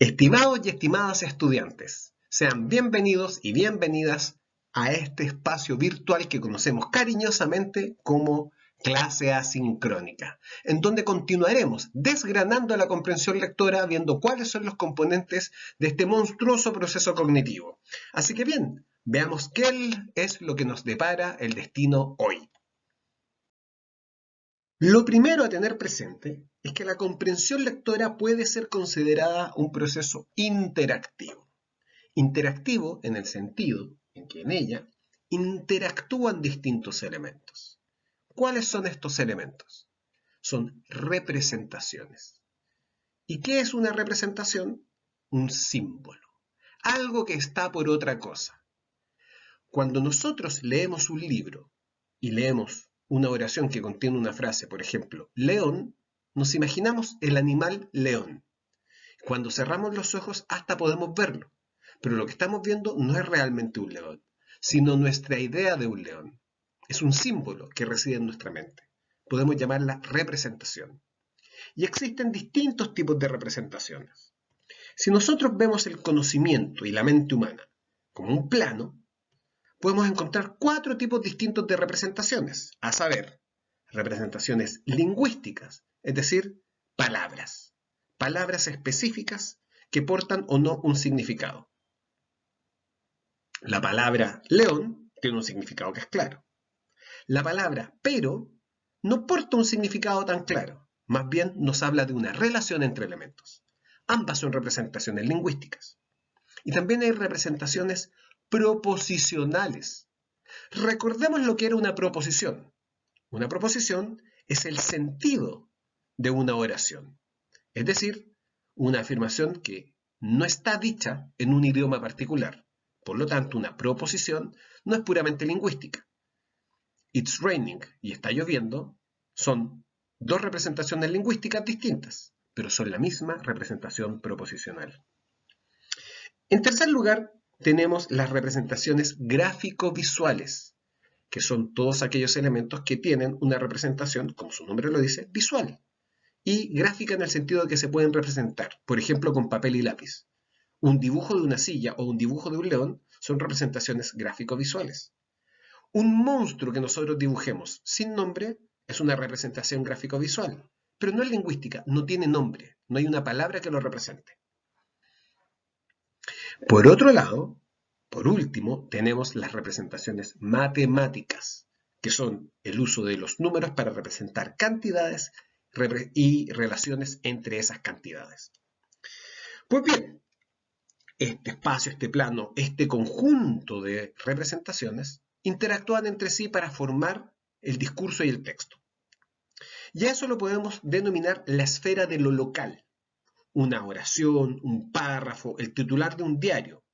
Estimados y estimadas estudiantes, sean bienvenidos y bienvenidas a este espacio virtual que conocemos cariñosamente como clase asincrónica, en donde continuaremos desgranando la comprensión lectora, viendo cuáles son los componentes de este monstruoso proceso cognitivo. Así que bien, veamos qué es lo que nos depara el destino hoy. Lo primero a tener presente es que la comprensión lectora puede ser considerada un proceso interactivo. Interactivo en el sentido en que en ella interactúan distintos elementos. ¿Cuáles son estos elementos? Son representaciones. ¿Y qué es una representación? Un símbolo, algo que está por otra cosa. Cuando nosotros leemos un libro y leemos una oración que contiene una frase, por ejemplo, león, nos imaginamos el animal león. Cuando cerramos los ojos hasta podemos verlo, pero lo que estamos viendo no es realmente un león, sino nuestra idea de un león. Es un símbolo que reside en nuestra mente. Podemos llamarla representación. Y existen distintos tipos de representaciones. Si nosotros vemos el conocimiento y la mente humana como un plano, podemos encontrar 4 tipos distintos de representaciones, a saber, representaciones lingüísticas, es decir, palabras específicas que portan o no un significado. La palabra león tiene un significado que es claro. La palabra pero no porta un significado tan claro, más bien nos habla de una relación entre elementos. Ambas son representaciones lingüísticas. Y también hay representaciones proposicionales. Recordemos lo que era una proposición. Una proposición es el sentido de una oración, es decir, una afirmación que no está dicha en un idioma particular. Por lo tanto, una proposición no es puramente lingüística. It's raining y está lloviendo son 2 representaciones lingüísticas distintas, pero son la misma representación proposicional. En tercer lugar, tenemos las representaciones gráfico-visuales, que son todos aquellos elementos que tienen una representación, como su nombre lo dice, visual, y gráfica en el sentido de que se pueden representar, por ejemplo, con papel y lápiz. Un dibujo de una silla o un dibujo de un león son representaciones gráfico-visuales. Un monstruo que nosotros dibujemos sin nombre es una representación gráfico-visual, pero no es lingüística, no tiene nombre, no hay una palabra que lo represente. Por otro lado, por último, tenemos las representaciones matemáticas, que son el uso de los números para representar cantidades y relaciones entre esas cantidades. Pues bien, este espacio, este plano, este conjunto de representaciones interactúan entre sí para formar el discurso y el texto. Y a eso lo podemos denominar la esfera de lo local. Una oración, un párrafo, el titular de un diario.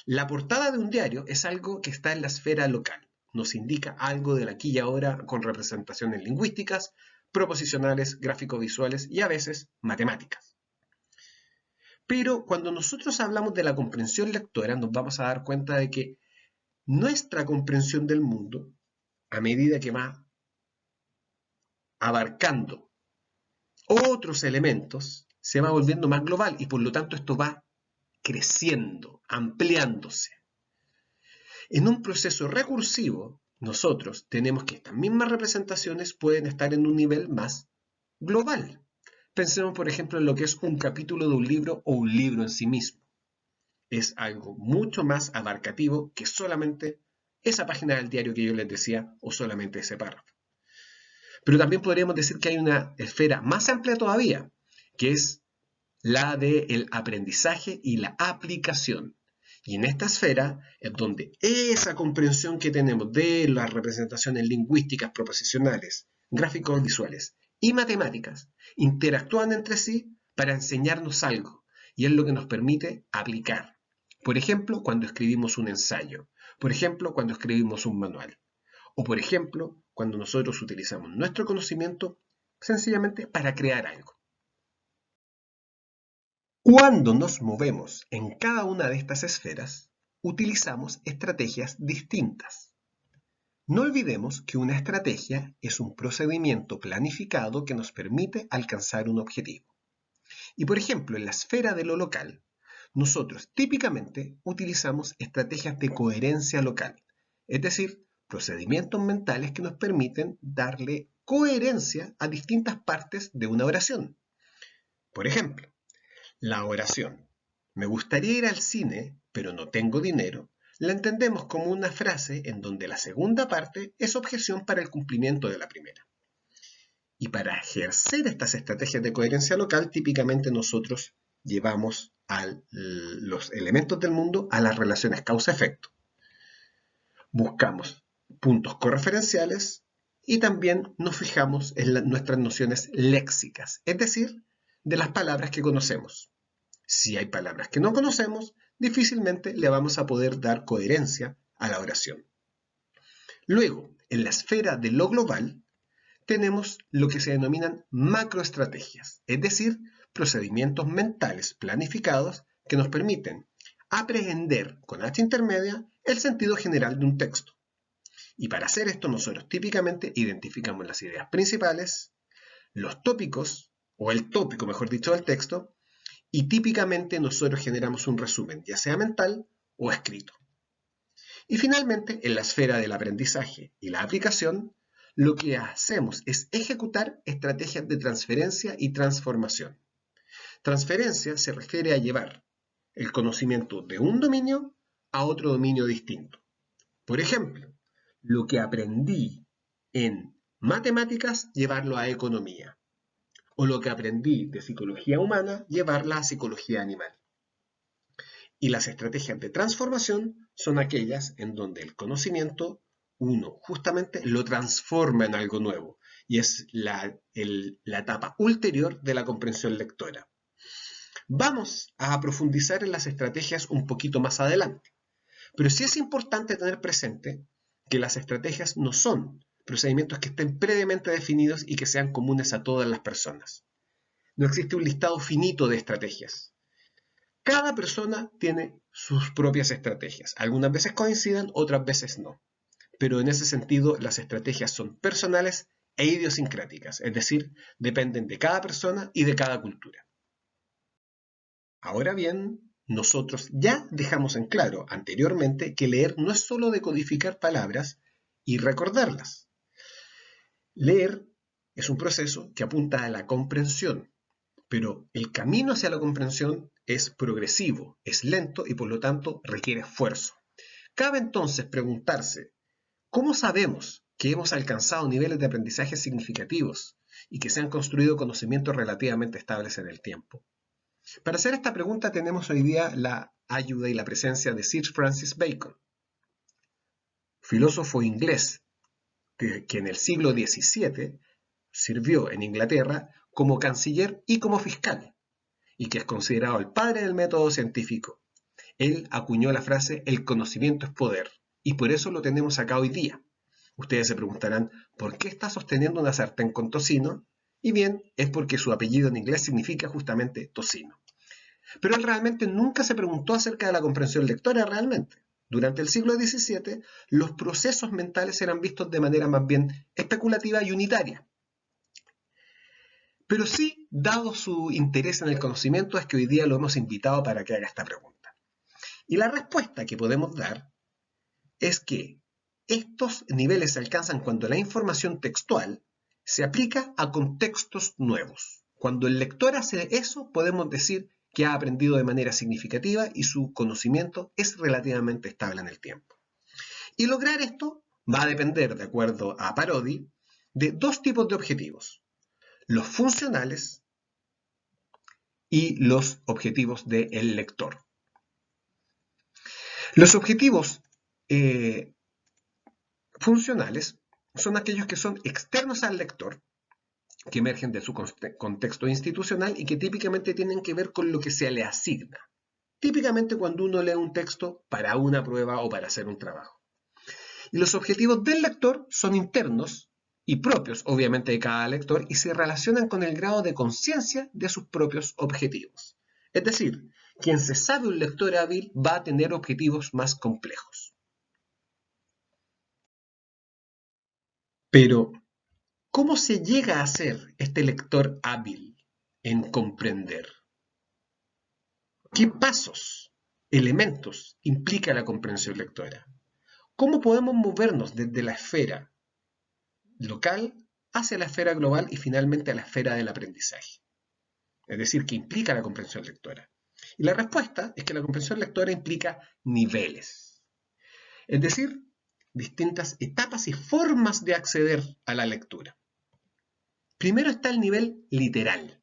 La portada de un diario es algo que está en la esfera local. Nos indica algo del aquí y ahora con representaciones lingüísticas, proposicionales, gráfico-visuales y a veces matemáticas. Pero cuando nosotros hablamos de la comprensión lectora, nos vamos a dar cuenta de que nuestra comprensión del mundo, a medida que va abarcando otros elementos, se va volviendo más global y por lo tanto esto va creciendo, ampliándose. En un proceso recursivo, nosotros tenemos que estas mismas representaciones pueden estar en un nivel más global. Pensemos, por ejemplo, en lo que es un capítulo de un libro o un libro en sí mismo. Es algo mucho más abarcativo que solamente esa página del diario que yo les decía o solamente ese párrafo. Pero también podríamos decir que hay una esfera más amplia todavía, que es la del aprendizaje y la aplicación. Y en esta esfera es donde esa comprensión que tenemos de las representaciones lingüísticas proposicionales, gráficos visuales y matemáticas interactúan entre sí para enseñarnos algo y es lo que nos permite aplicar. Por ejemplo, cuando escribimos un ensayo. Por ejemplo, cuando escribimos un manual. O por ejemplo, cuando nosotros utilizamos nuestro conocimiento sencillamente para crear algo. Cuando nos movemos en cada una de estas esferas, utilizamos estrategias distintas. No olvidemos que una estrategia es un procedimiento planificado que nos permite alcanzar un objetivo. Y por ejemplo, en la esfera de lo local, nosotros típicamente utilizamos estrategias de coherencia local, es decir, procedimientos mentales que nos permiten darle coherencia a distintas partes de una oración. Por ejemplo, la oración "me gustaría ir al cine, pero no tengo dinero", la entendemos como una frase en donde la segunda parte es objeción para el cumplimiento de la primera. Y para ejercer estas estrategias de coherencia local, típicamente nosotros llevamos los elementos del mundo a las relaciones causa-efecto. Buscamos puntos correferenciales y también nos fijamos en nuestras nociones léxicas, es decir, de las palabras que conocemos. Si hay palabras que no conocemos, difícilmente le vamos a poder dar coherencia a la oración. Luego, en la esfera de lo global, tenemos lo que se denominan macroestrategias, es decir, procedimientos mentales planificados que nos permiten aprehender con H intermedia el sentido general de un texto. Y para hacer esto nosotros típicamente identificamos las ideas principales, los tópicos, o el tópico mejor dicho del texto, y típicamente nosotros generamos un resumen, ya sea mental o escrito. Y finalmente, en la esfera del aprendizaje y la aplicación, lo que hacemos es ejecutar estrategias de transferencia y transformación. Transferencia se refiere a llevar el conocimiento de un dominio a otro dominio distinto. Por ejemplo, lo que aprendí en matemáticas, llevarlo a economía. O lo que aprendí de psicología humana, llevarla a psicología animal. Y las estrategias de transformación son aquellas en donde el conocimiento uno justamente lo transforma en algo nuevo y es la etapa ulterior de la comprensión lectora. Vamos a profundizar en las estrategias un poquito más adelante, pero sí es importante tener presente que las estrategias no son procedimientos que estén previamente definidos y que sean comunes a todas las personas. No existe un listado finito de estrategias. Cada persona tiene sus propias estrategias. Algunas veces coinciden, otras veces no. Pero en ese sentido, las estrategias son personales e idiosincráticas, es decir, dependen de cada persona y de cada cultura. Ahora bien, nosotros ya dejamos en claro anteriormente que leer no es solo decodificar palabras y recordarlas. Leer es un proceso que apunta a la comprensión, pero el camino hacia la comprensión es progresivo, es lento y por lo tanto requiere esfuerzo. Cabe entonces preguntarse, ¿cómo sabemos que hemos alcanzado niveles de aprendizaje significativos y que se han construido conocimientos relativamente estables en el tiempo? Para hacer esta pregunta tenemos hoy día la ayuda y la presencia de Sir Francis Bacon, filósofo inglés que en el siglo XVII sirvió en Inglaterra como canciller y como fiscal, y que es considerado el padre del método científico. Él acuñó la frase "el conocimiento es poder", y por eso lo tenemos acá hoy día. Ustedes se preguntarán, ¿por qué está sosteniendo una sartén con tocino? Y bien, es porque su apellido en inglés significa justamente tocino. Pero él realmente nunca se preguntó acerca de la comprensión lectora realmente. Durante el siglo XVII, los procesos mentales eran vistos de manera más bien especulativa y unitaria. Pero sí, dado su interés en el conocimiento, es que hoy día lo hemos invitado para que haga esta pregunta. Y la respuesta que podemos dar es que estos niveles se alcanzan cuando la información textual se aplica a contextos nuevos. Cuando el lector hace eso, podemos decir que ha aprendido de manera significativa y su conocimiento es relativamente estable en el tiempo. Y lograr esto va a depender, de acuerdo a Parodi, de dos tipos de objetivos: los funcionales y los objetivos del lector. Los objetivos funcionales son aquellos que son externos al lector, que emergen de su contexto institucional y que típicamente tienen que ver con lo que se le asigna. Típicamente cuando uno lee un texto para una prueba o para hacer un trabajo. Y los objetivos del lector son internos y propios, obviamente, de cada lector y se relacionan con el grado de conciencia de sus propios objetivos. Es decir, quien se sabe un lector hábil va a tener objetivos más complejos. Pero, ¿cómo se llega a ser este lector hábil en comprender? ¿Qué pasos, elementos implica la comprensión lectora? ¿Cómo podemos movernos desde la esfera local hacia la esfera global y finalmente a la esfera del aprendizaje? Es decir, ¿qué implica la comprensión lectora? Y la respuesta es que la comprensión lectora implica niveles. Es decir, distintas etapas y formas de acceder a la lectura. Primero está el nivel literal.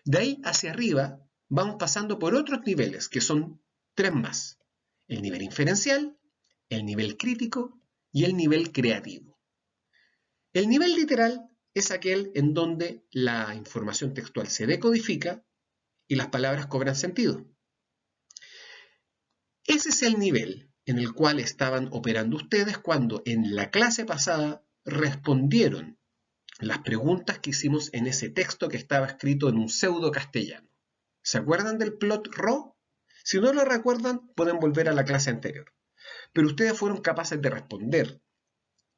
De ahí hacia arriba vamos pasando por otros niveles, que son 3 más. El nivel inferencial, el nivel crítico y el nivel creativo. El nivel literal es aquel en donde la información textual se decodifica y las palabras cobran sentido. Ese es el nivel en el cual estaban operando ustedes cuando en la clase pasada respondieron las preguntas que hicimos en ese texto que estaba escrito en un pseudo castellano. ¿Se acuerdan del plot raw? Si no lo recuerdan, pueden volver a la clase anterior. Pero ustedes fueron capaces de responder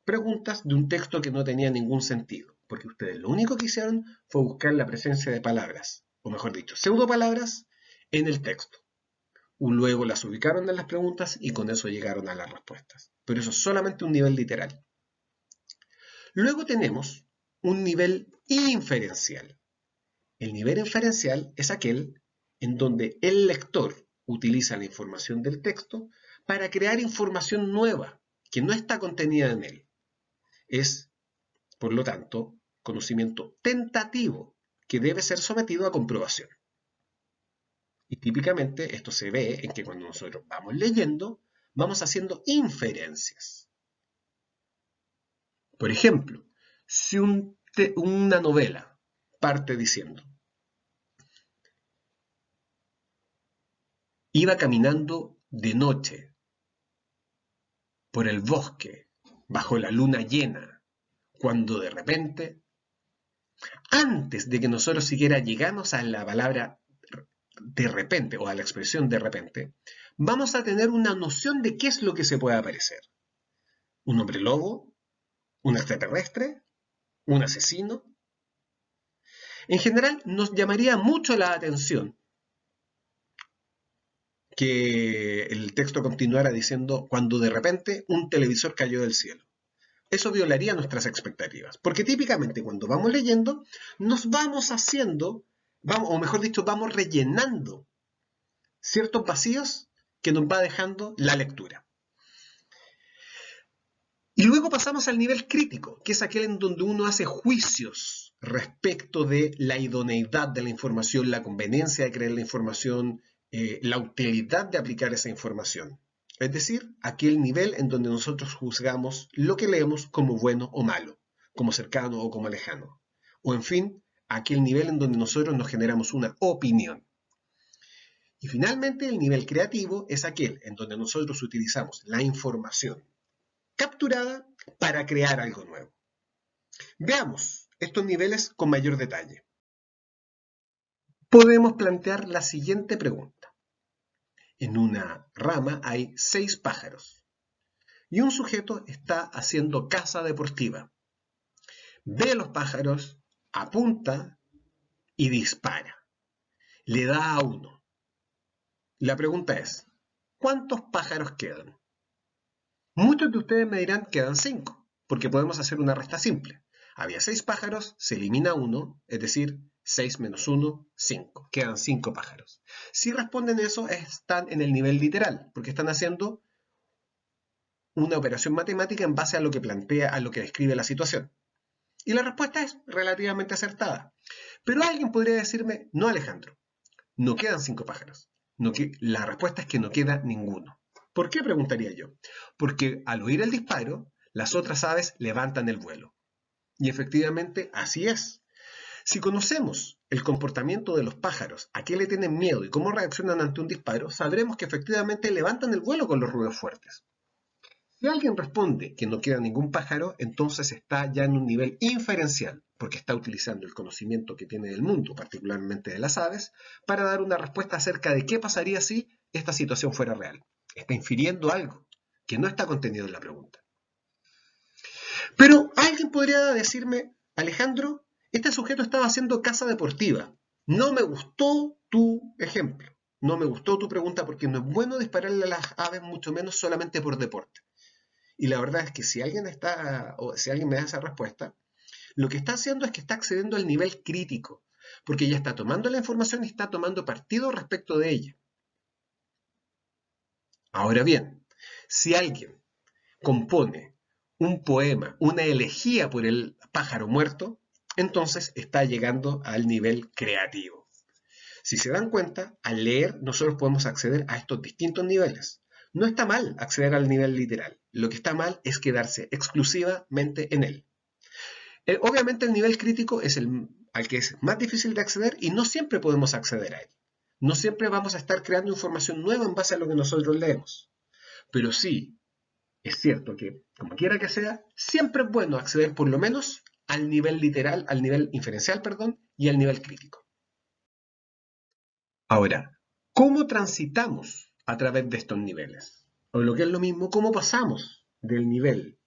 preguntas de un texto que no tenía ningún sentido, porque ustedes lo único que hicieron fue buscar la presencia de palabras, o mejor dicho, pseudopalabras, en el texto. Luego las ubicaron en las preguntas y con eso llegaron a las respuestas. Pero eso es solamente un nivel literal. Luego tenemos un nivel inferencial. El nivel inferencial es aquel en donde el lector utiliza la información del texto para crear información nueva que no está contenida en él. Es, por lo tanto, conocimiento tentativo que debe ser sometido a comprobación. Y típicamente esto se ve en que cuando nosotros vamos leyendo, vamos haciendo inferencias. Por ejemplo, si una novela parte diciendo: iba caminando de noche por el bosque bajo la luna llena, cuando de repente, antes de que nosotros siquiera llegamos a la palabra de repente o a la expresión de repente, vamos a tener una noción de qué es lo que se puede aparecer. ¿Un hombre lobo? ¿Un extraterrestre? ¿Un asesino? En general, nos llamaría mucho la atención que el texto continuara diciendo: cuando de repente un televisor cayó del cielo. Eso violaría nuestras expectativas, porque típicamente cuando vamos leyendo, nos vamos haciendo, o mejor dicho, vamos rellenando ciertos vacíos que nos va dejando la lectura. Y luego pasamos al nivel crítico, que es aquel en donde uno hace juicios respecto de la idoneidad de la información, la conveniencia de creer la información, la utilidad de aplicar esa información. Es decir, aquel nivel en donde nosotros juzgamos lo que leemos como bueno o malo, como cercano o como lejano. O en fin, aquel nivel en donde nosotros nos generamos una opinión. Y finalmente, el nivel creativo es aquel en donde nosotros utilizamos la información capturada para crear algo nuevo. Veamos estos niveles con mayor detalle. Podemos plantear la siguiente pregunta. En una rama hay 6 pájaros y un sujeto está haciendo caza deportiva. Ve a los pájaros, apunta y dispara. Le da a uno. La pregunta es: ¿cuántos pájaros quedan? Muchos de ustedes me dirán: quedan 5, porque podemos hacer una resta simple. Había 6 pájaros, se elimina uno, es decir, 6 menos 1, 5. Quedan 5 pájaros. Si responden eso, están en el nivel literal, porque están haciendo una operación matemática en base a lo que plantea, a lo que describe la situación. Y la respuesta es relativamente acertada. Pero alguien podría decirme: no, Alejandro, no quedan 5 pájaros. La respuesta es que no queda ninguno. ¿Por qué?, preguntaría yo. Porque al oír el disparo, las otras aves levantan el vuelo. Y efectivamente así es. Si conocemos el comportamiento de los pájaros, a qué le tienen miedo y cómo reaccionan ante un disparo, sabremos que efectivamente levantan el vuelo con los ruidos fuertes. Si alguien responde que no queda ningún pájaro, entonces está ya en un nivel inferencial, porque está utilizando el conocimiento que tiene del mundo, particularmente de las aves, para dar una respuesta acerca de qué pasaría si esta situación fuera real. Está infiriendo algo que no está contenido en la pregunta. Pero alguien podría decirme: Alejandro, este sujeto estaba haciendo caza deportiva. No me gustó tu ejemplo. no me gustó tu pregunta porque no es bueno dispararle a las aves, mucho menos solamente por deporte. Y la verdad es que si alguien o si alguien me da esa respuesta, lo que está haciendo es que está accediendo al nivel crítico, porque ya está tomando la información y está tomando partido respecto de ella. Ahora bien, si alguien compone un poema, una elegía por el pájaro muerto, entonces está llegando al nivel creativo. Si se dan cuenta, al leer nosotros podemos acceder a estos distintos niveles. No está mal acceder al nivel literal, lo que está mal es quedarse exclusivamente en él. Obviamente el nivel crítico es al que es más difícil de acceder y no siempre podemos acceder a él. No siempre vamos a estar creando información nueva en base a lo que nosotros leemos. Pero sí, es cierto que, como quiera que sea, siempre es bueno acceder por lo menos al nivel literal, al nivel inferencial, perdón, y al nivel crítico. Ahora, ¿cómo transitamos a través de estos niveles? O lo que es lo mismo, ¿cómo pasamos del nivel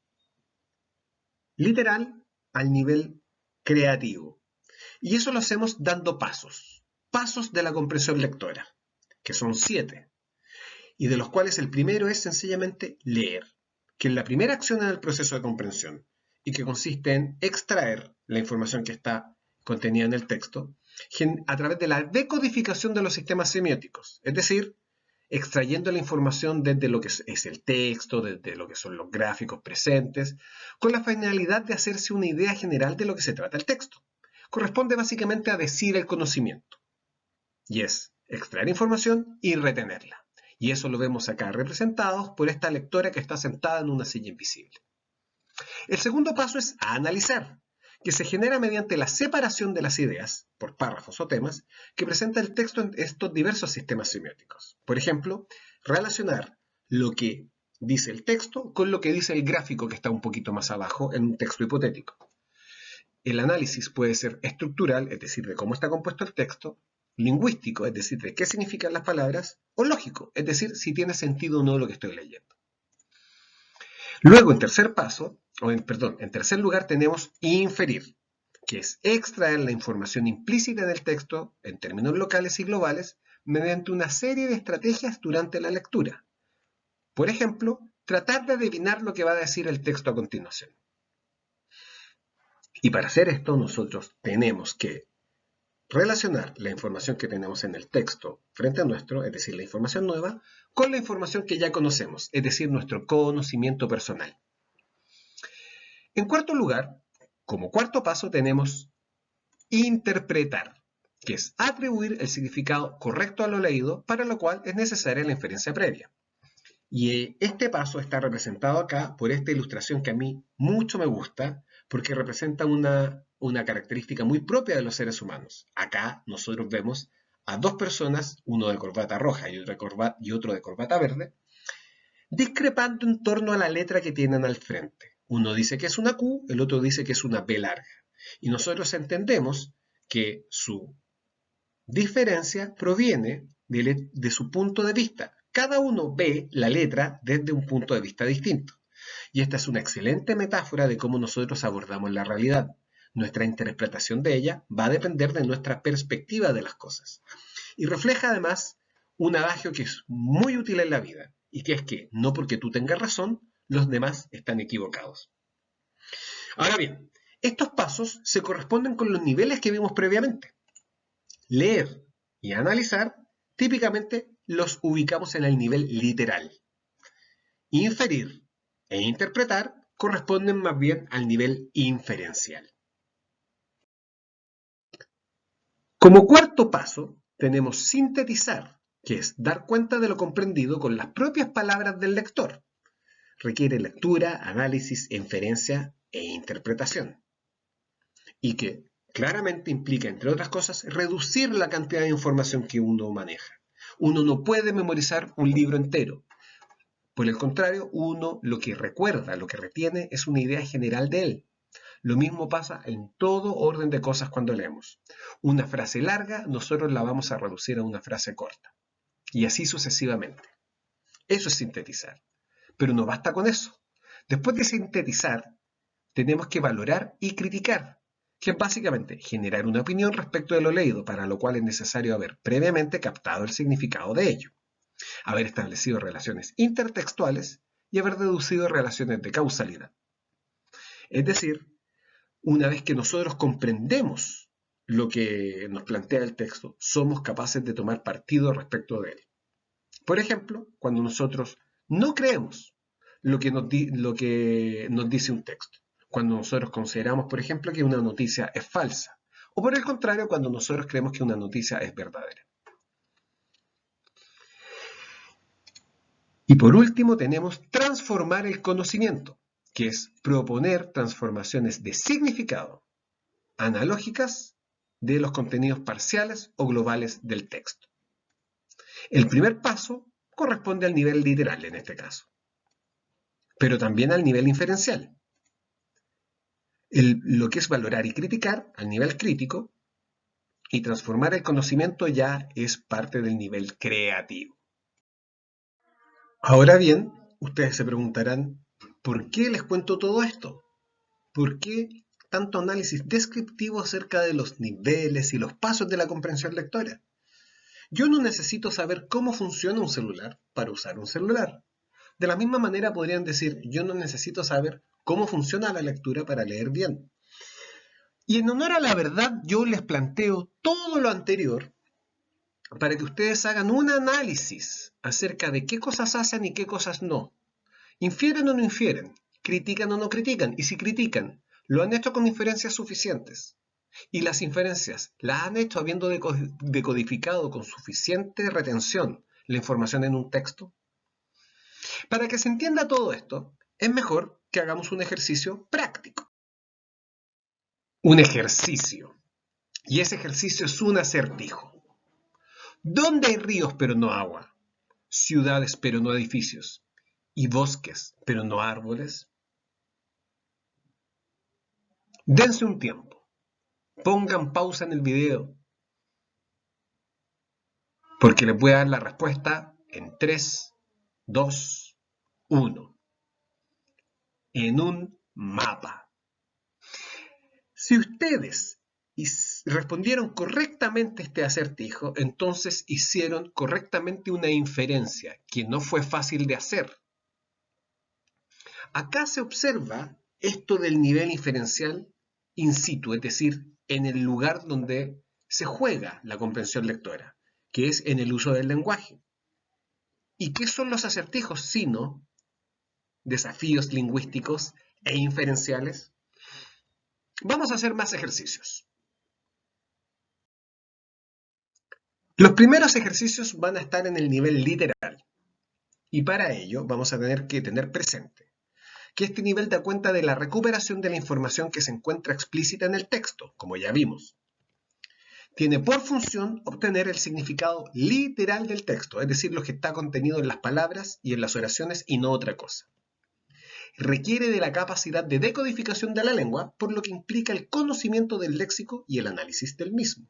literal al nivel creativo? Y eso lo hacemos dando pasos, pasos de la comprensión lectora, que son 7, y de los cuales el primero es sencillamente leer, que es la primera acción en el proceso de comprensión, y que consiste en extraer la información que está contenida en el texto a través de la decodificación de los sistemas semióticos, es decir, extrayendo la información desde lo que es el texto, desde lo que son los gráficos presentes, con la finalidad de hacerse una idea general de lo que se trata el texto. Corresponde básicamente a decir el conocimiento, y es extraer información y retenerla. Y eso lo vemos acá representado por esta lectora que está sentada en una silla invisible. El segundo paso es analizar, que se genera mediante la separación de las ideas, por párrafos o temas, que presenta el texto en estos diversos sistemas semióticos. Por ejemplo, relacionar lo que dice el texto con lo que dice el gráfico que está un poquito más abajo en un texto hipotético. El análisis puede ser estructural, es decir, de cómo está compuesto el texto, lingüístico, es decir, de qué significan las palabras, o lógico, es decir, si tiene sentido o no lo que estoy leyendo. Luego, en tercer lugar, tenemos inferir, que es extraer la información implícita del texto en términos locales y globales mediante una serie de estrategias durante la lectura. Por ejemplo, tratar de adivinar lo que va a decir el texto a continuación. Y para hacer esto, nosotros tenemos que relacionar la información que tenemos en el texto frente a nuestro, es decir, la información nueva, con la información que ya conocemos, es decir, nuestro conocimiento personal. En cuarto lugar, como cuarto paso, tenemos interpretar, que es atribuir el significado correcto a lo leído, para lo cual es necesaria la inferencia previa. Y este paso está representado acá por esta ilustración que a mí mucho me gusta, porque representa una característica muy propia de los seres humanos. Acá nosotros vemos a dos personas, uno de corbata roja y otro de corbata verde, discrepando en torno a la letra que tienen al frente. Uno dice que es una Q, el otro dice que es una B larga. Y nosotros entendemos que su diferencia proviene de su punto de vista. Cada uno ve la letra desde un punto de vista distinto. Y esta es una excelente metáfora de cómo nosotros abordamos la realidad. Nuestra interpretación de ella va a depender de nuestra perspectiva de las cosas. Y refleja además un adagio que es muy útil en la vida, y que es que no porque tú tengas razón, los demás están equivocados. Ahora bien, estos pasos se corresponden con los niveles que vimos previamente. Leer y analizar típicamente los ubicamos en el nivel literal. Inferir e interpretar corresponden más bien al nivel inferencial. Como cuarto paso, tenemos sintetizar, que es dar cuenta de lo comprendido con las propias palabras del lector. Requiere lectura, análisis, inferencia e interpretación. Y que claramente implica, entre otras cosas, reducir la cantidad de información que uno maneja. Uno no puede memorizar un libro entero. Por el contrario, uno lo que recuerda, lo que retiene, es una idea general de él. Lo mismo pasa en todo orden de cosas cuando leemos. Una frase larga, nosotros la vamos a reducir a una frase corta. Y así sucesivamente. Eso es sintetizar. Pero no basta con eso. Después de sintetizar, tenemos que valorar y criticar, que es básicamente generar una opinión respecto de lo leído, para lo cual es necesario haber previamente captado el significado de ello, haber establecido relaciones intertextuales y haber deducido relaciones de causalidad. Es decir, una vez que nosotros comprendemos lo que nos plantea el texto, somos capaces de tomar partido respecto de él. Por ejemplo, cuando nosotros no creemos lo que nos dice un texto, cuando nosotros consideramos, por ejemplo, que una noticia es falsa, o por el contrario, cuando nosotros creemos que una noticia es verdadera. Y por último tenemos transformar el conocimiento, que es proponer transformaciones de significado analógicas de los contenidos parciales o globales del texto. El primer paso corresponde al nivel literal en este caso, pero también al nivel inferencial. Lo que es valorar y criticar al nivel crítico, y transformar el conocimiento ya es parte del nivel creativo. Ahora bien, ustedes se preguntarán, ¿por qué les cuento todo esto? ¿Por qué tanto análisis descriptivo acerca de los niveles y los pasos de la comprensión lectora? Yo no necesito saber cómo funciona un celular para usar un celular. De la misma manera podrían decir, yo no necesito saber cómo funciona la lectura para leer bien. Y en honor a la verdad, yo les planteo todo lo anterior para que ustedes hagan un análisis acerca de qué cosas hacen y qué cosas no. ¿Infieren o no infieren? ¿Critican o no critican? Y si critican, ¿lo han hecho con inferencias suficientes? Y las inferencias las han hecho habiendo decodificado con suficiente retención la información en un texto. Para que se entienda todo esto, es mejor que hagamos un ejercicio práctico. Un ejercicio. Y ese ejercicio es un acertijo. ¿Dónde hay ríos pero no agua? Ciudades pero no edificios. ¿Y bosques pero no árboles? Dense un tiempo. Pongan pausa en el video, porque les voy a dar la respuesta en 3, 2, 1. En un mapa. Si ustedes respondieron correctamente este acertijo, entonces hicieron correctamente una inferencia que no fue fácil de hacer. Acá se observa esto del nivel inferencial in situ, es decir, en el lugar donde se juega la comprensión lectora, que es en el uso del lenguaje. ¿Y qué son los acertijos sino desafíos lingüísticos e inferenciales? Vamos a hacer más ejercicios. Los primeros ejercicios van a estar en el nivel literal, y para ello vamos a tener que tener presente que este nivel da cuenta de la recuperación de la información que se encuentra explícita en el texto, como ya vimos. Tiene por función obtener el significado literal del texto, es decir, lo que está contenido en las palabras y en las oraciones y no otra cosa. Requiere de la capacidad de decodificación de la lengua, por lo que implica el conocimiento del léxico y el análisis del mismo.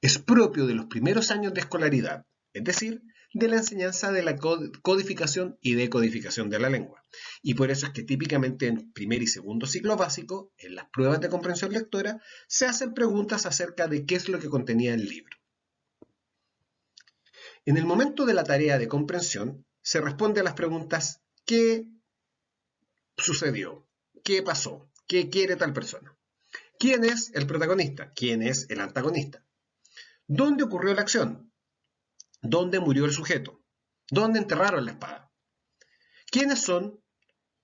Es propio de los primeros años de escolaridad, es decir, de la enseñanza de la codificación y decodificación de la lengua. Y por eso es que típicamente en primer y segundo ciclo básico, en las pruebas de comprensión lectora, se hacen preguntas acerca de qué es lo que contenía el libro. En el momento de la tarea de comprensión, se responde a las preguntas ¿qué sucedió? ¿Qué pasó? ¿Qué quiere tal persona? ¿Quién es el protagonista? ¿Quién es el antagonista? ¿Dónde ocurrió la acción? ¿Dónde murió el sujeto? ¿Dónde enterraron la espada? ¿Quiénes son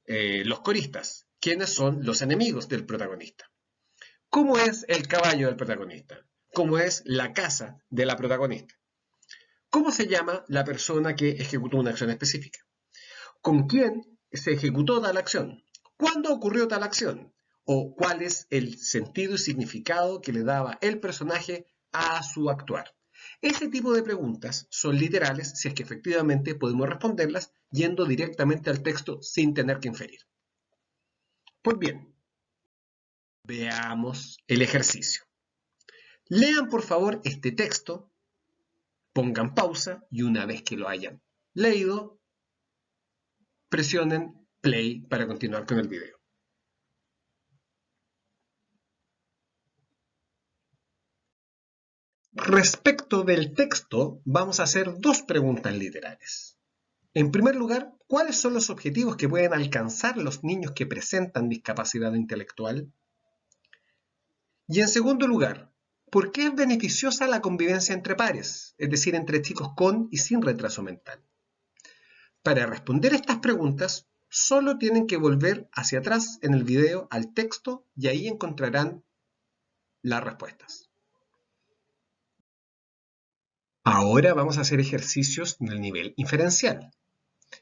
los coristas? ¿Quiénes son los enemigos del protagonista? ¿Cómo es el caballo del protagonista? ¿Cómo es la casa de la protagonista? ¿Cómo se llama la persona que ejecutó una acción específica? ¿Con quién se ejecutó tal acción? ¿Cuándo ocurrió tal acción? ¿O cuál es el sentido y significado que le daba el personaje a su actuar? Ese tipo de preguntas son literales si es que efectivamente podemos responderlas yendo directamente al texto sin tener que inferir. Pues bien, veamos el ejercicio. Lean por favor este texto, pongan pausa y una vez que lo hayan leído, presionen play para continuar con el video. Respecto del texto, vamos a hacer dos preguntas literales. En primer lugar, ¿cuáles son los objetivos que pueden alcanzar los niños que presentan discapacidad intelectual? Y en segundo lugar, ¿por qué es beneficiosa la convivencia entre pares, es decir, entre chicos con y sin retraso mental? Para responder estas preguntas, solo tienen que volver hacia atrás en el video al texto y ahí encontrarán las respuestas. Ahora vamos a hacer ejercicios del nivel inferencial.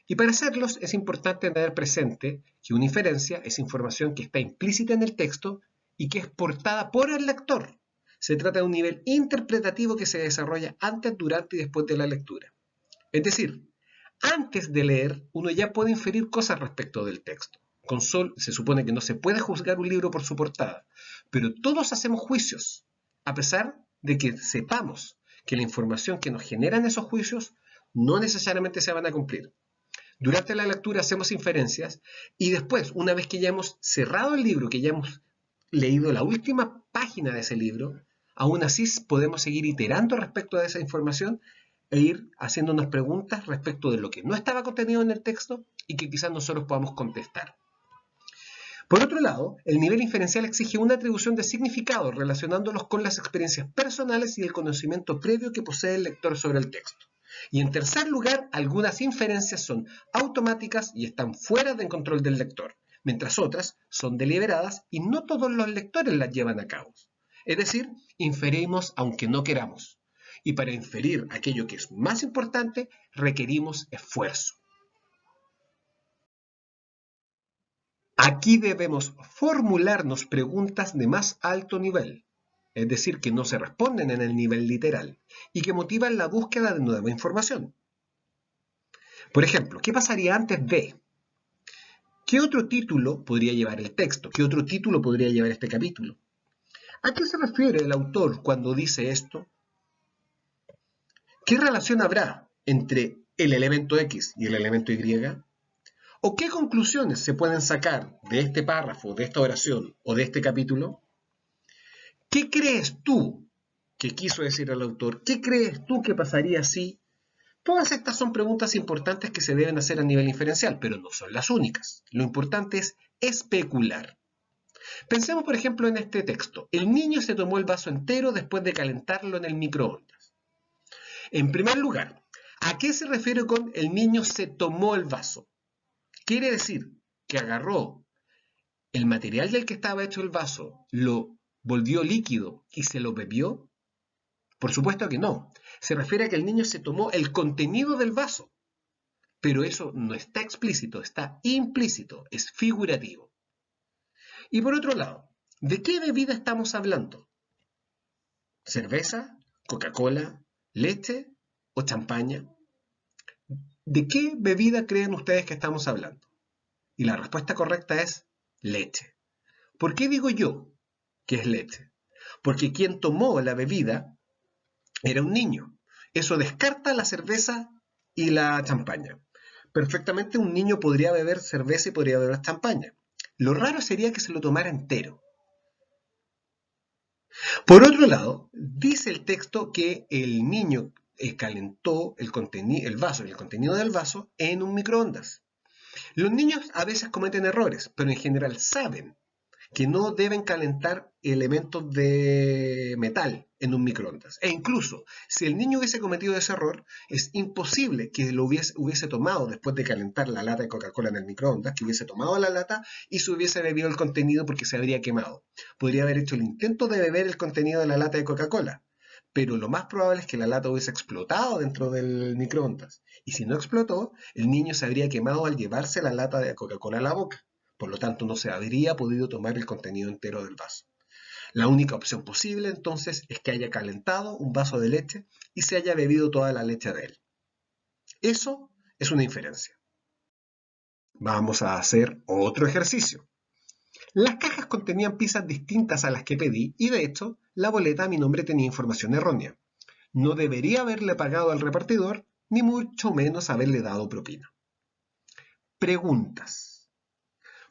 Y para hacerlos es importante tener presente que una inferencia es información que está implícita en el texto y que es portada por el lector. Se trata de un nivel interpretativo que se desarrolla antes, durante y después de la lectura. Es decir, antes de leer, uno ya puede inferir cosas respecto del texto. Se supone que no se puede juzgar un libro por su portada, pero todos hacemos juicios, a pesar de que sepamos que la información que nos generan esos juicios no necesariamente se van a cumplir. Durante la lectura hacemos inferencias y después, una vez que ya hemos cerrado el libro, que ya hemos leído la última página de ese libro, aún así podemos seguir iterando respecto de esa información e ir haciéndonos preguntas respecto de lo que no estaba contenido en el texto y que quizás nosotros podamos contestar. Por otro lado, el nivel inferencial exige una atribución de significado relacionándolos con las experiencias personales y el conocimiento previo que posee el lector sobre el texto. Y en tercer lugar, algunas inferencias son automáticas y están fuera del control del lector, mientras otras son deliberadas y no todos los lectores las llevan a cabo. Es decir, inferimos aunque no queramos. Y para inferir aquello que es más importante, requerimos esfuerzo. Aquí debemos formularnos preguntas de más alto nivel, es decir, que no se responden en el nivel literal y que motivan la búsqueda de nueva información. Por ejemplo, ¿qué pasaría antes de? ¿Qué otro título podría llevar el texto? ¿Qué otro título podría llevar este capítulo? ¿A qué se refiere el autor cuando dice esto? ¿Qué relación habrá entre el elemento X y el elemento Y? ¿O qué conclusiones se pueden sacar de este párrafo, de esta oración o de este capítulo? ¿Qué crees tú que quiso decir el autor? ¿Qué crees tú que pasaría si? Todas estas son preguntas importantes que se deben hacer a nivel inferencial, pero no son las únicas. Lo importante es especular. Pensemos, por ejemplo, en este texto. El niño se tomó el vaso entero después de calentarlo en el microondas. En primer lugar, ¿a qué se refiere con el niño se tomó el vaso? ¿Quiere decir que agarró el material del que estaba hecho el vaso, lo volvió líquido y se lo bebió? Por supuesto que no. Se refiere a que el niño se tomó el contenido del vaso. Pero eso no está explícito, está implícito, es figurativo. Y por otro lado, ¿de qué bebida estamos hablando? ¿Cerveza, Coca-Cola, leche o champaña? ¿De qué bebida creen ustedes que estamos hablando? Y la respuesta correcta es leche. ¿Por qué digo yo que es leche? Porque quien tomó la bebida era un niño. Eso descarta la cerveza y la champaña. Perfectamente un niño podría beber cerveza y podría beber champaña. Lo raro sería que se lo tomara entero. Por otro lado, dice el texto que el niño calentó el vaso y el contenido del vaso en un microondas. Los niños a veces cometen errores, pero en general saben que no deben calentar elementos de metal en un microondas. E incluso, si el niño hubiese cometido ese error, es imposible que lo hubiese tomado después de calentar la lata de Coca-Cola en el microondas, que hubiese tomado la lata y se hubiese bebido el contenido porque se habría quemado. Podría haber hecho el intento de beber el contenido de la lata de Coca-Cola, pero lo más probable es que la lata hubiese explotado dentro del microondas. Y si no explotó, el niño se habría quemado al llevarse la lata de Coca-Cola a la boca. Por lo tanto, no se habría podido tomar el contenido entero del vaso. La única opción posible entonces es que haya calentado un vaso de leche y se haya bebido toda la leche de él. Eso es una inferencia. Vamos a hacer otro ejercicio. Las cajas contenían pizzas distintas a las que pedí y de hecho la boleta a mi nombre tenía información errónea. No debería haberle pagado al repartidor ni mucho menos haberle dado propina. Preguntas.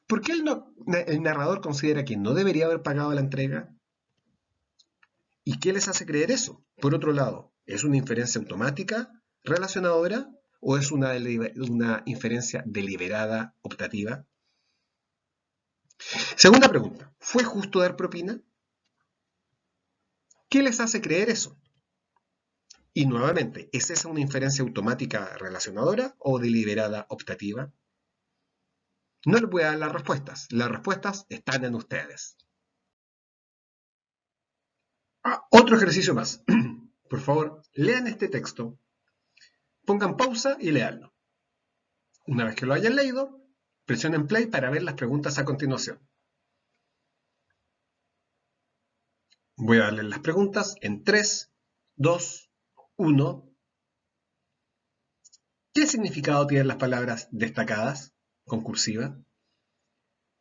¿Por qué el narrador considera que no debería haber pagado la entrega? ¿Y qué les hace creer eso? Por otro lado, ¿es una inferencia automática relacionadora o es una inferencia deliberada optativa? Segunda pregunta, ¿fue justo dar propina? ¿Qué les hace creer eso? Y nuevamente, ¿es esa una inferencia automática relacionadora o deliberada optativa? No les voy a dar las respuestas están en ustedes. Otro ejercicio más. Por favor, lean este texto, pongan pausa y leanlo. Una vez que lo hayan leído, presionen play para ver las preguntas a continuación. Voy a darles las preguntas en 3, 2, 1. ¿Qué significado tienen las palabras destacadas con cursiva?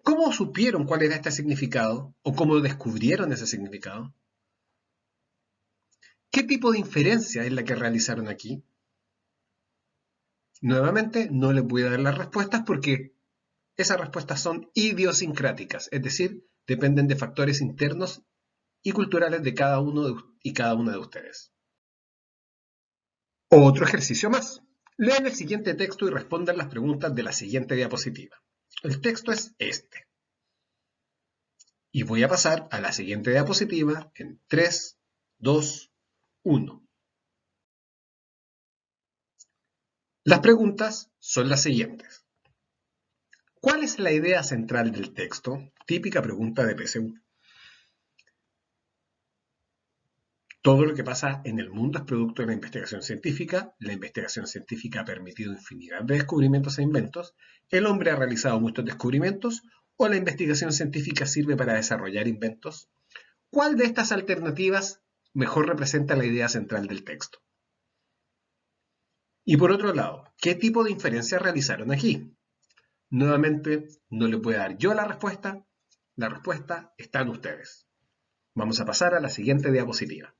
¿Cómo supieron cuál era este significado o cómo descubrieron ese significado? ¿Qué tipo de inferencia es la que realizaron aquí? Nuevamente, no les voy a dar las respuestas porque esas respuestas son idiosincráticas, es decir, dependen de factores internos y culturales de cada uno y cada una de ustedes. Otro ejercicio más. Lean el siguiente texto y respondan las preguntas de la siguiente diapositiva. El texto es este. Y voy a pasar a la siguiente diapositiva en 3, 2, 1. Las preguntas son las siguientes. ¿Cuál es la idea central del texto? Típica pregunta de PSU. Todo lo que pasa en el mundo es producto de la investigación científica. La investigación científica ha permitido infinidad de descubrimientos e inventos. El hombre ha realizado muchos descubrimientos o la investigación científica sirve para desarrollar inventos. ¿Cuál de estas alternativas mejor representa la idea central del texto? Y por otro lado, ¿qué tipo de inferencias realizaron aquí? Nuevamente, no les voy a dar yo la respuesta está en ustedes. Vamos a pasar a la siguiente diapositiva,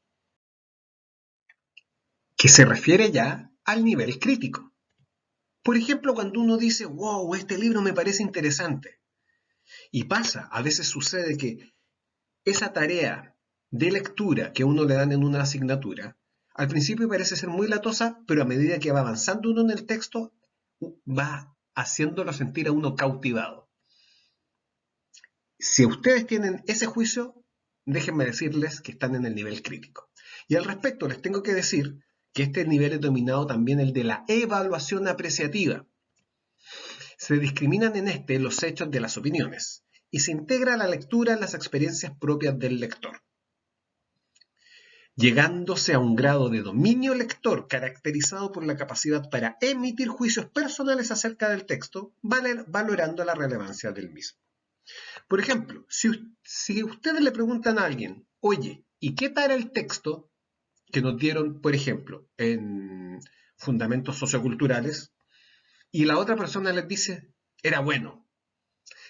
que se refiere ya al nivel crítico. Por ejemplo, cuando uno dice, wow, este libro me parece interesante, y pasa, a veces sucede que esa tarea de lectura que a uno le dan en una asignatura, al principio parece ser muy latosa, pero a medida que va avanzando uno en el texto, va haciéndolo sentir a uno cautivado. Si ustedes tienen ese juicio, déjenme decirles que están en el nivel crítico. Y al respecto les tengo que decir que este nivel es dominado también el de la evaluación apreciativa. Se discriminan en este los hechos de las opiniones y se integra la lectura en las experiencias propias del lector, llegándose a un grado de dominio lector caracterizado por la capacidad para emitir juicios personales acerca del texto, valorando la relevancia del mismo. Por ejemplo, si ustedes le preguntan a alguien, oye, ¿y qué tal el texto que nos dieron, por ejemplo, en fundamentos socioculturales? Y la otra persona les dice, era bueno.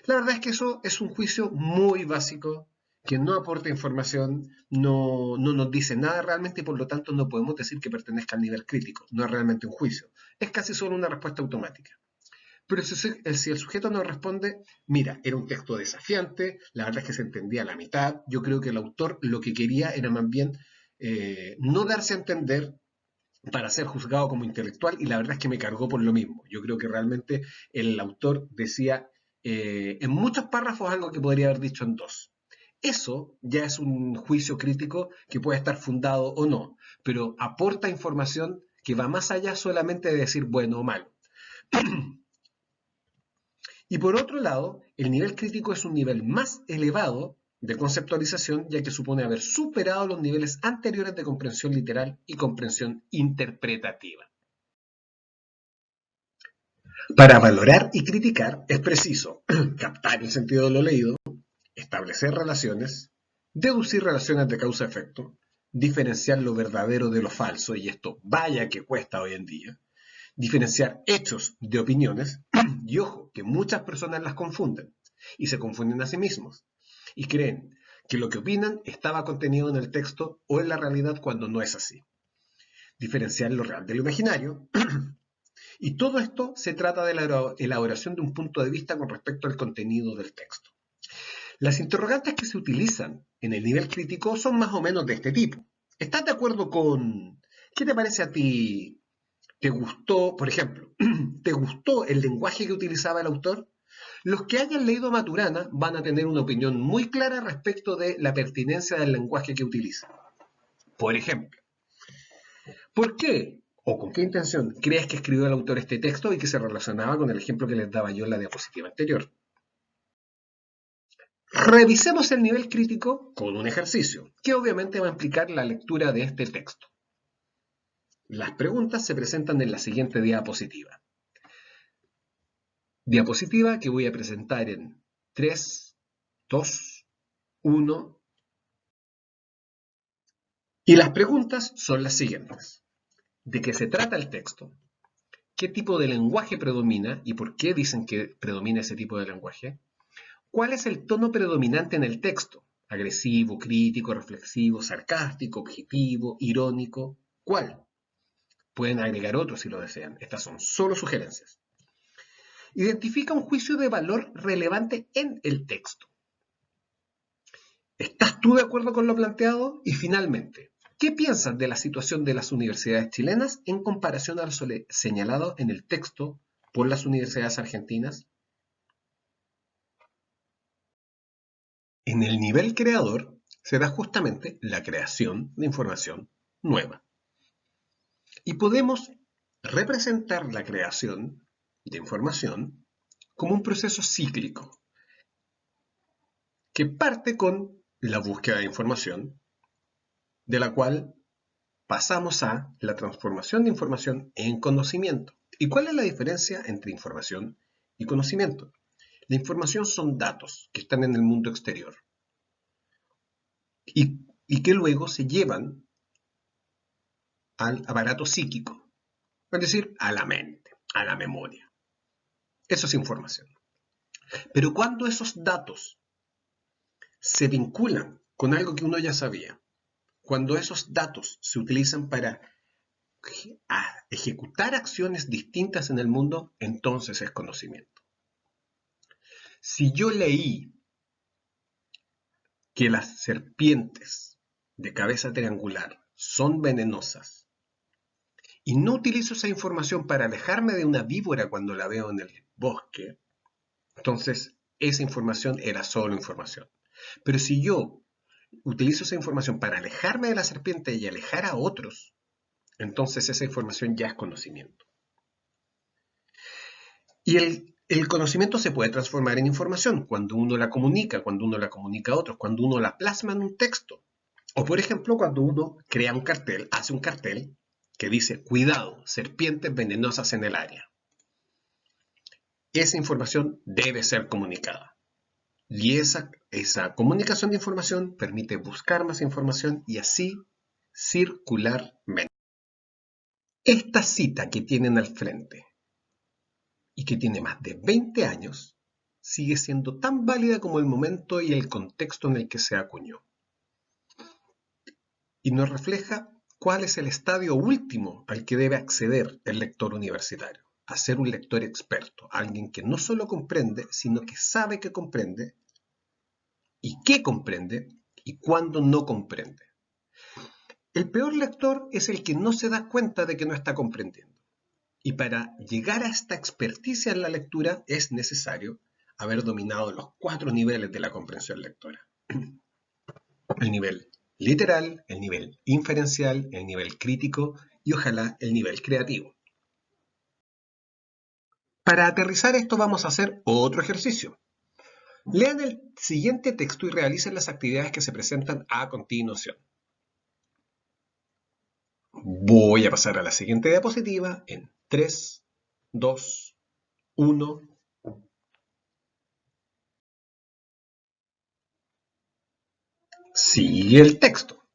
La verdad es que eso es un juicio muy básico, que no aporta información, no nos dice nada realmente y por lo tanto no podemos decir que pertenezca al nivel crítico. No es realmente un juicio. Es casi solo una respuesta automática. Pero si el sujeto nos responde, mira, era un texto desafiante, la verdad es que se entendía a la mitad, yo creo que el autor lo que quería era más bien no darse a entender para ser juzgado como intelectual y la verdad es que me cargó por lo mismo. Yo creo que realmente el autor decía en muchos párrafos algo que podría haber dicho en 2. Eso ya es un juicio crítico que puede estar fundado o no, pero aporta información que va más allá solamente de decir bueno o malo. Y por otro lado, el nivel crítico es un nivel más elevado de conceptualización, ya que supone haber superado los niveles anteriores de comprensión literal y comprensión interpretativa. Para valorar y criticar es preciso captar el sentido de lo leído, establecer relaciones, deducir relaciones de causa-efecto, diferenciar lo verdadero de lo falso, y esto vaya que cuesta hoy en día, diferenciar hechos de opiniones, y ojo, que muchas personas las confunden, y se confunden a sí mismos, y creen que lo que opinan estaba contenido en el texto o en la realidad cuando no es así. Diferenciar lo real de lo imaginario, y todo esto se trata de la elaboración de un punto de vista con respecto al contenido del texto. Las interrogantes que se utilizan en el nivel crítico son más o menos de este tipo. ¿Estás de acuerdo con... ¿Qué te parece a ti? ¿Te gustó, por ejemplo, te gustó el lenguaje que utilizaba el autor? Los que hayan leído Maturana van a tener una opinión muy clara respecto de la pertinencia del lenguaje que utiliza. Por ejemplo, ¿por qué o con qué intención crees que escribió el autor este texto y que se relacionaba con el ejemplo que les daba yo en la diapositiva anterior? Revisemos el nivel crítico con un ejercicio, que obviamente va a implicar la lectura de este texto. Las preguntas se presentan en la siguiente diapositiva. Diapositiva que voy a presentar en 3, 2, 1. Y las preguntas son las siguientes. ¿De qué se trata el texto? ¿Qué tipo de lenguaje predomina y por qué dicen que predomina ese tipo de lenguaje? ¿Cuál es el tono predominante en el texto? ¿Agresivo, crítico, reflexivo, sarcástico, objetivo, irónico? ¿Cuál? Pueden agregar otros si lo desean. Estas son solo sugerencias. Identifica un juicio de valor relevante en el texto. ¿Estás tú de acuerdo con lo planteado? Y finalmente, ¿qué piensas de la situación de las universidades chilenas en comparación a lo señalado en el texto por las universidades argentinas? En el nivel creador se da justamente la creación de información nueva. Y podemos representar la creación de información como un proceso cíclico que parte con la búsqueda de información, de la cual pasamos a la transformación de información en conocimiento. ¿Y cuál es la diferencia entre información y conocimiento? La información son datos que están en el mundo exterior y que luego se llevan al aparato psíquico, es decir, a la mente, a la memoria. Eso es información. Pero cuando esos datos se vinculan con algo que uno ya sabía, cuando esos datos se utilizan para ejecutar acciones distintas en el mundo, entonces es conocimiento. Si yo leí que las serpientes de cabeza triangular son venenosas y no utilizo esa información para alejarme de una víbora cuando la veo en el bosque, entonces esa información era solo información. Pero si yo utilizo esa información para alejarme de la serpiente y alejar a otros, entonces esa información ya es conocimiento. Y el conocimiento se puede transformar en información cuando uno la comunica a otros, cuando uno la plasma en un texto. O por ejemplo, cuando uno crea un cartel, hace un cartel que dice, cuidado, serpientes venenosas en el área. Esa información debe ser comunicada. Y esa comunicación de información permite buscar más información y así circularmente. Esta cita que tienen al frente y que tiene más de 20 años, sigue siendo tan válida como el momento y el contexto en el que se acuñó. Y nos refleja cuál es el estadio último al que debe acceder el lector universitario, a ser un lector experto, alguien que no solo comprende, sino que sabe que comprende, y qué comprende, y cuándo no comprende. El peor lector es el que no se da cuenta de que no está comprendiendo. Y para llegar a esta experticia en la lectura es necesario haber dominado los 4 niveles de la comprensión lectora. El nivel literal, el nivel inferencial, el nivel crítico y ojalá el nivel creativo. Para aterrizar esto vamos a hacer otro ejercicio. Lean el siguiente texto y realicen las actividades que se presentan a continuación. Voy a pasar a la siguiente diapositiva en 3, 2, 1. Sigue el texto.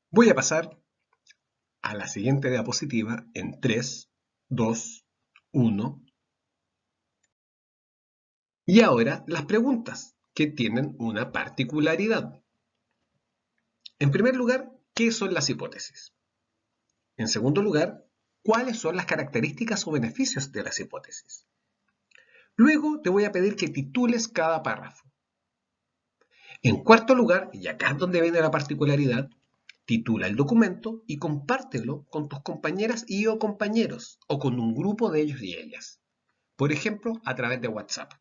Voy a pasar a la siguiente diapositiva en 3, 2, 1. Y ahora las preguntas, que tienen una particularidad. En primer lugar, ¿qué son las hipótesis? En segundo lugar, ¿cuáles son las características o beneficios de las hipótesis? Luego te voy a pedir que titules cada párrafo. En cuarto lugar, y acá es donde viene la particularidad, titula el documento y compártelo con tus compañeras y o compañeros o con un grupo de ellos y ellas. Por ejemplo, a través de WhatsApp.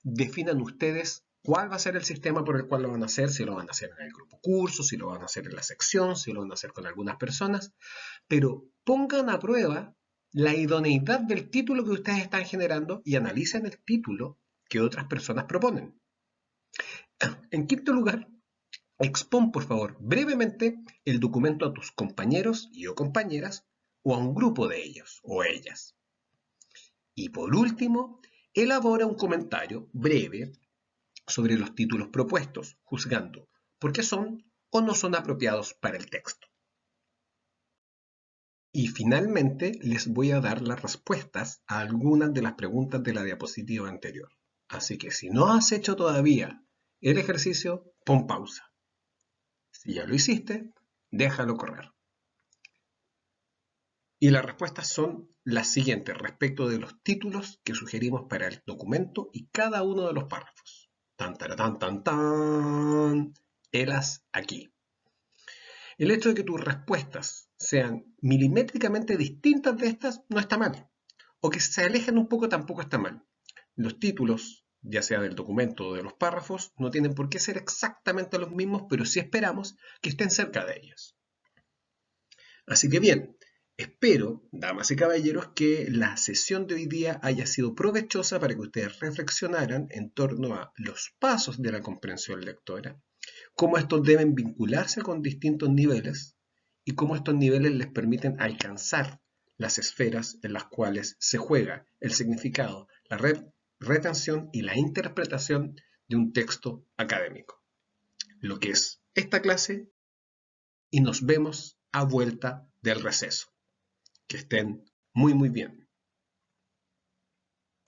Definan ustedes cuál va a ser el sistema por el cual lo van a hacer, si lo van a hacer en el grupo curso, si lo van a hacer en la sección, si lo van a hacer con algunas personas, pero pongan a prueba la idoneidad del título que ustedes están generando y analicen el título que otras personas proponen. En quinto lugar, expon por favor brevemente el documento a tus compañeros y o compañeras o a un grupo de ellos o ellas. Y por último, elabora un comentario breve sobre los títulos propuestos, juzgando por qué son o no son apropiados para el texto. Y finalmente les voy a dar las respuestas a algunas de las preguntas de la diapositiva anterior. Así que si no has hecho todavía el ejercicio, pon pausa. Si ya lo hiciste, déjalo correr. Y las respuestas son las siguientes respecto de los títulos que sugerimos para el documento y cada uno de los párrafos. Tan, tan, tan, tan. Helas aquí. El hecho de que tus respuestas sean milimétricamente distintas de estas no está mal. O que se alejen un poco tampoco está mal. Los títulos, ya sea del documento o de los párrafos, no tienen por qué ser exactamente los mismos, pero sí esperamos que estén cerca de ellos. Así que bien, espero, damas y caballeros, que la sesión de hoy día haya sido provechosa para que ustedes reflexionaran en torno a los pasos de la comprensión lectora, cómo estos deben vincularse con distintos niveles y cómo estos niveles les permiten alcanzar las esferas en las cuales se juega el significado, la retención y la interpretación de un texto académico. Lo que es esta clase, y nos vemos a vuelta del receso. Que estén muy bien.